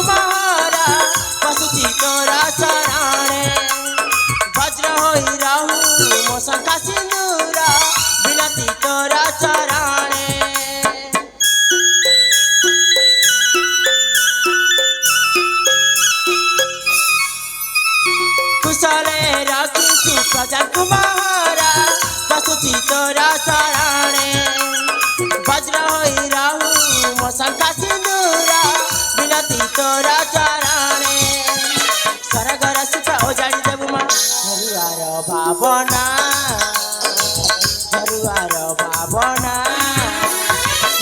कुमारा पशुची तोरा चराणे वज्र होई रहू मो शंखा सिंदूरा विनती तोरा चराणे कुशले रखी प्रजा कुमारा पशुची तोरा चराणे वज्र होई रहू मो शंखा सिंदूरा विनती तोरा चराणे सरगर सुख ओजाड़ी देबु मा झरुआर भावना झरुआर भावना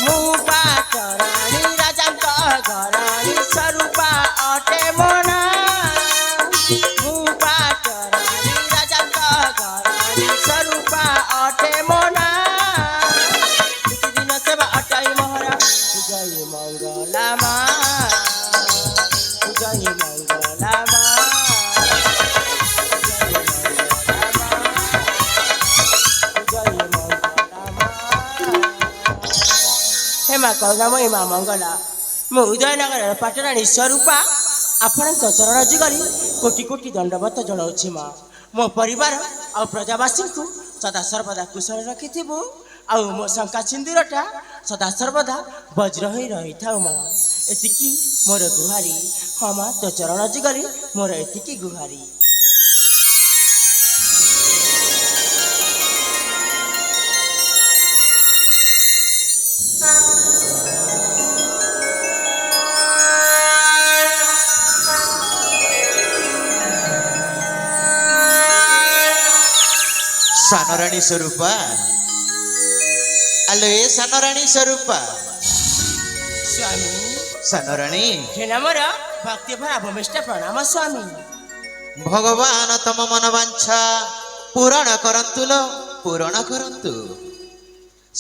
मु पाटराणी राजांक घराणी स्वरूपा अटे मना मु पाटराणी राजांक घराणी स्वरूपा अटे मना दिन सेवा अटाई मोहरा जय मंगला मा जय मंगला मा हेमा कौगामयी माँ मंगला मु उदयनगर पाटराणी स्वरूपा आपण चरण जुगली कोटि कोटि दंडवत जनाऊँ माँ मो परिवार आ प्रजावासी को सदा सर्वदा कुशल रखि आउ मो शंका सिंदूरटा सदा सर्वदा वज्र हो रही था माँ एतिकी मोर गुहारी हाँ माँ तो चरण जुगली मोर एतिकी गुहारी सानराणी स्वरूपा आलो ए सानराणी स्वरूपा स्वामी सानराणी हेना मोर भक्ति भरा भूमिष्ठ प्रणाम स्वामी भगवान तम मन वांछा पूरण करंतु लो पूरण करंतु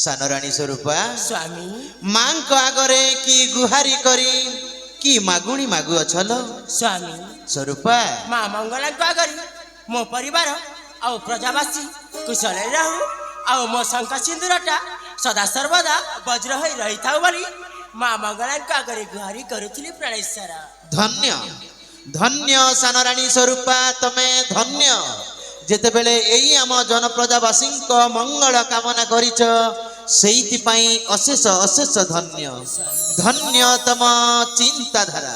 सानराणी स्वरूपा स्वामी मां को आगरे की गुहारी करी की मागुणी मागु अछलो स्वामी स्वरूपा माँ मंगला को आगरी मो परिवार आउ प्रजावासी कुशल रहू आउ मो शंका सिंदूरटा सदा सर्वदा वज्र हो रही था बोली माँ मंगला को आगरे गुहारी करुथिली प्राणेश्वर धन्य धन्य सानराणी स्वरूपा तमे धन्य जेतेबेले एई आम जनप्रजावासी मंगल कामना करिछ सेइति पई अशेष अशेष धन्य धन्य तम चिंताधारा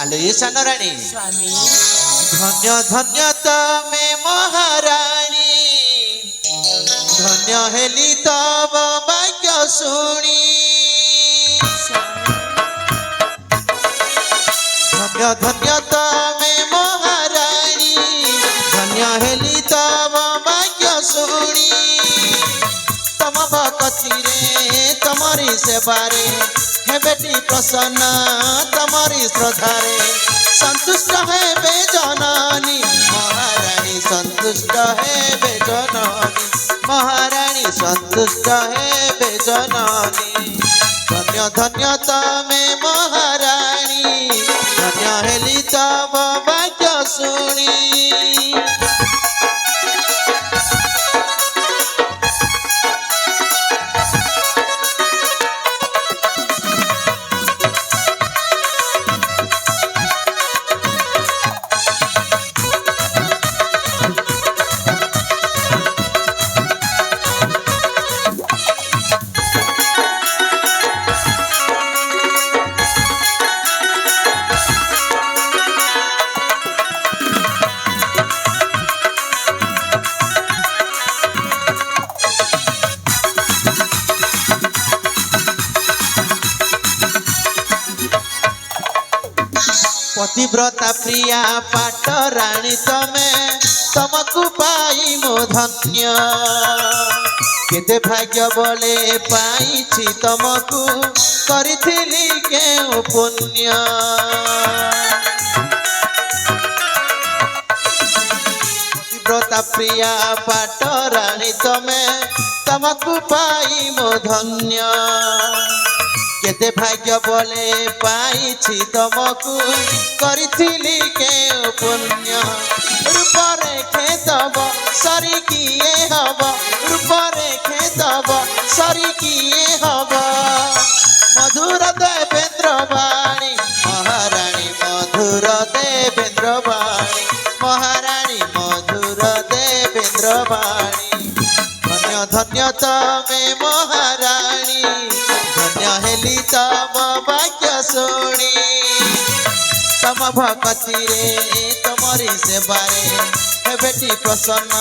आलो ये सानराणी स्वामी धन्य धन्य तमे महाराणी धन्य हेली तब वाक्य शुणी धन्य धन्य तमे महाराणी धन्य हेली तब वाक्य शुणी तम भक्ति रे तमरी सेवारे हे बेटी प्रसन्न तमरी श्रद्धारे संतुष्ट है बेजननी महारानी संतुष्ट है बेजननी महारानी संतुष्ट है बेजननी धन्य धन्य तमे महारानी धन्य हेली तब वाक्य शुणी पतिव्रता प्रिया पाटराणी तमे तमकु पाई मो धन्य केते भाग्य बोले पाई तमकु करिथिली के पुण्य पतिव्रता प्रिया पाटराणी तमे तमकु पाई मो धन्य केते भाग्य बोले पाई तमकु करिथिली के पुण्य रूप रेखे तब सरी किए हब रूप रेखे तब सरी किए हब मधुर देवेंद्र वाणी महाराज ମଧୁର ଦେବେନ୍ଦ୍ର ବାଣୀ ମହାରାଣୀ ମଧୁର ଦେବେନ୍ଦ୍ର ବାଣୀ ଧନ୍ୟ ଧନ୍ୟ ତମେ ମହାରାଣୀ ଧନ୍ୟ ହେଲି ତମ ବାକ୍ୟ ଶୁଣି ତମ ଭକତିରେ ତମରି ସେବାରେ ହେବେଟି ପ୍ରସନ୍ନ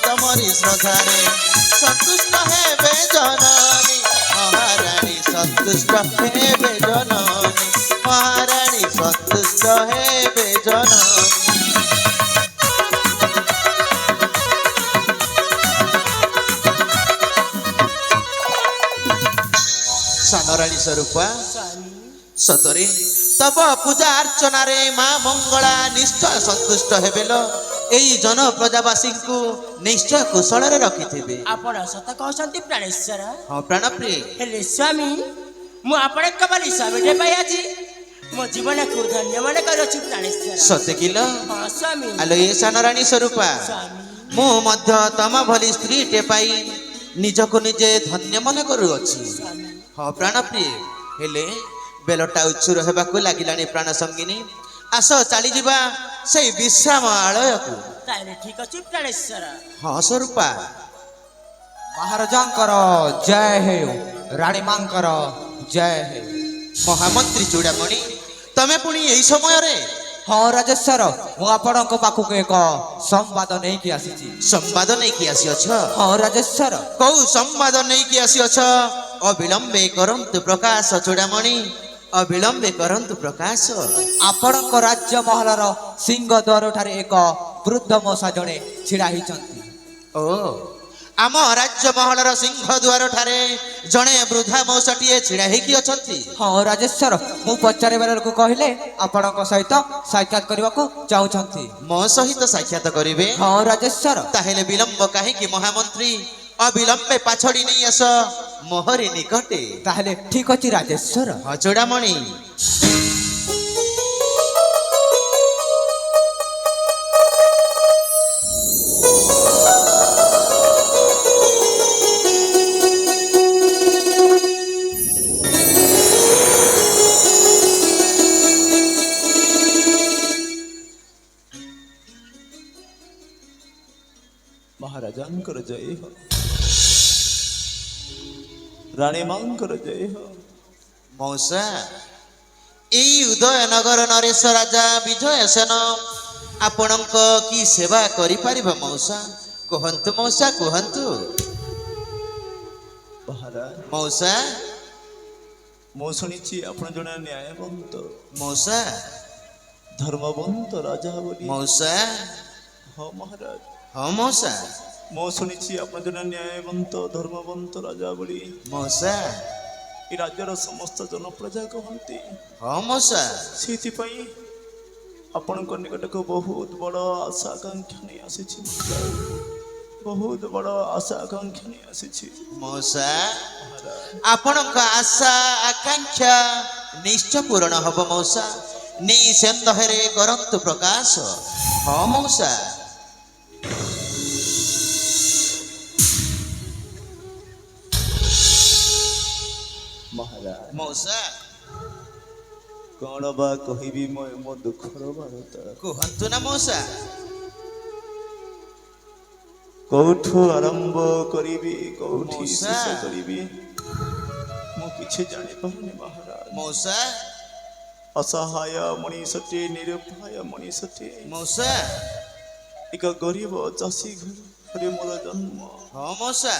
ତମରି ଶ୍ରଦ୍ଧାରେ ସନ୍ତୁଷ୍ଟ ହେବେ ଜନନୀ ମହାରାଣୀ ସନ୍ତୁଷ୍ଟ ହେବେ ଜନନୀ ମହାରାଣୀ ସନ୍ତୁଷ୍ଟ ହେବେ ଜନନୀ ସାନରାଣୀ ସ୍ୱରୂପା ସ୍ୱାମୀ ସତରେ ତବ ପୂଜା ଅର୍ଚ୍ଚନାରେ ମା ମଙ୍ଗଳା ନିଶ୍ଚୟ ସନ୍ତୁଷ୍ଟ ହେବେଲ ଏଇ ଜନ ପ୍ରଜାବାସୀଙ୍କୁ ନିଶ୍ଚୟ କୁଶଳରେ ରଖିଥିବେ ଆପଣ ସତ କହୁଛନ୍ତି ପ୍ରାଣେଶ୍ୱର ହଁ ପ୍ରାଣପ୍ରିୟ ହେଲେ ସ୍ୱାମୀ ମୁଁ ଆପଣଙ୍କ ଭଳି ସ୍ୱାମୀଟେ ପାଇ ଆଜି ମୋ ଜୀବନକୁ ଧନ୍ୟ ମନେ କରୁଅଛି ପ୍ରାଣେଶ୍ୱର ସତେ କିଲ ହଁ ସ୍ୱାମୀ ଆଲୋ ଏ ସାନରାଣୀ ସ୍ୱରୂପା ସ୍ୱାମୀ ମୁଁ ମଧ୍ୟ ତମ ଭଳି ସ୍ତ୍ରୀଟେ ପାଇ ନିଜକୁ ନିଜେ ଧନ୍ୟ ମନେ କରୁଅଛି ସ୍ୱାମୀ ହଁ ପ୍ରାଣପ୍ରିୟ ହେଲେ ବେଲଟା ଉଚ୍ଚୁର ହେବାକୁ ଲାଗିଲାଣି ପ୍ରାଣ ସଙ୍ଗିନୀ ଆସ ଚାଲିଯିବା ସେଇ ବିଶ୍ରାମ ଆଳୟକୁ ତାହେଲେ ଠିକ ଅଛି ପ୍ରାଣେଶ୍ୱର ହଁ ସ୍ୱରୂପା ମହାରାଜାଙ୍କର ଜୟ ହେଉ ରାଣୀ ମାଙ୍କର ଜୟ ହେଉ ମହାମନ୍ତ୍ରୀ ଚୂଡ଼ାମଣି ତମେ ପୁଣି ଏଇ ସମୟରେ ହଁ ରାଜେଶ୍ୱର ମୁଁ ଆପଣଙ୍କ ପାଖକୁ ଏକ ସମ୍ବାଦ ନେଇକି ଆସିଛି ସମ୍ବାଦ ନେଇକି ଆସିଅଛ ହଁ ରାଜେଶ୍ୱର କୋଉ ସମ୍ବାଦ ନେଇକି ଆସିଅଛ ଅବିଳମ୍ବେ କରନ୍ତୁ ପ୍ରକାଶ ଚୂଡ଼ାମଣି ଅବିଳମ୍ବେ କରନ୍ତୁ ପ୍ରକାଶ ଆପଣଙ୍କ ରାଜ୍ୟ ମହଲର ସିଂହ ଦ୍ୱାର ଠାରେ ଏକ ବୃଦ୍ଧ ମଶା ଜଣେ ଛିଡ଼ା ହେଇଛନ୍ତି ଓ ଆମ ରାଜ୍ୟ ମହଲର ସିଂହ ଦ୍ୱାର ଠାରେ ଜଣେ ବୃଦ୍ଧା ମଉସାଟିଏ ଛିଡ଼ା ହେଇକି ଅଛନ୍ତି ହଁ ରାଜେଶ୍ୱର ମୁଁ ପଚାରିବା ବେଳକୁ କହିଲେ ଆପଣଙ୍କ ସହିତ ସାକ୍ଷାତ କରିବାକୁ ଚାହୁଁଛନ୍ତି ମୋ ସହିତ ସାକ୍ଷାତ କରିବେ ହଁ ରାଜେଶ୍ୱର ତାହେଲେ ବିଳମ୍ବ କାହିଁକି ମହାମନ୍ତ୍ରୀ ଅବିଳମ୍ବେ ପାଛଡ଼ି ନେଇ ଆସ ମୋହରି ନିକଟେ ତାହେଲେ ଠିକ ଅଛି ରାଜେଶ୍ୱର ହଁ ଚୂଡ଼ାମଣି ମହାରାଜାଙ୍କର ଜୟ ହୋ ରାଣୀ ମାଙ୍କର ଜୟ ହୋ ମଉସା ଏଇ ଉଦୟନଗର ନରେଶ ରାଜା ବିଜୟ ସେନ ଆପଣଙ୍କ କି ସେବା କରିପାରିବ ମଉସା କୁହନ୍ତୁ ମଉସା କୁହନ୍ତୁ ମହାରାଜ ମଉସା ମୁଁ ଶୁଣିଛି ଆପଣ ଜଣେ ନ୍ୟାୟବନ୍ତ ମଉସା ଧର୍ମବନ୍ତ ରାଜା ବୋଲି ମଉସା ହଁ ମହାରାଜ ହଁ ମଉସା ମୁଁ ଶୁଣିଛି ଆପଣ ଜଣେ ନ୍ୟାୟବନ୍ତ ଧର୍ମବନ୍ତ ରାଜା ବୋଲି ମଉସା ଏ ରାଜ୍ୟର ସମସ୍ତ ଜନପ୍ରଜା କହନ୍ତି ହଁ ମଉସା ସେଇଥିପାଇଁ ଆପଣଙ୍କ ନିକଟକୁ ବହୁତ ବଡ଼ ଆଶା ଆକାଂକ୍ଷା ନେଇ ଆସିଛି ମହାରାଜ। ବହୁତ ବଡ଼ ଆଶା ଆକାଂକ୍ଷା ନେଇ ଆସିଛି ମଉସା ମହାରାଜ ଆପଣଙ୍କ ଆଶା ଆକାଂକ୍ଷା ନିଶ୍ଚୟ ପୂରଣ ହବ ମଉସା ନିଃସନ୍ଦେହରେ କରନ୍ତୁ ପ୍ରକାଶ ହଁ ମଉସା ମହାରାଜ ମଉସା କ'ଣ ବା କହିବି ମୋ ଦୁଃଖର ବାର୍ତ୍ତା କୁହନ୍ତୁ ନା ମଉସା କୋଉଠୁ ଆରମ୍ଭ କରିବି କୋଉଠି ମଉସା। ଶେଷ କରିବି ମୁଁ କିଛି ଜାଣିପାରୁନି ମହାରାଜ ମଉସା ଅସହାୟ ମଣିଷଟିଏ ନିରୁପାୟ ମଣିଷଟିଏ ମଉସା ଏକ ଗରିବ ଚାଷୀ ଘରେ ମୋର ଜନ୍ମ ହଁ ମଉସା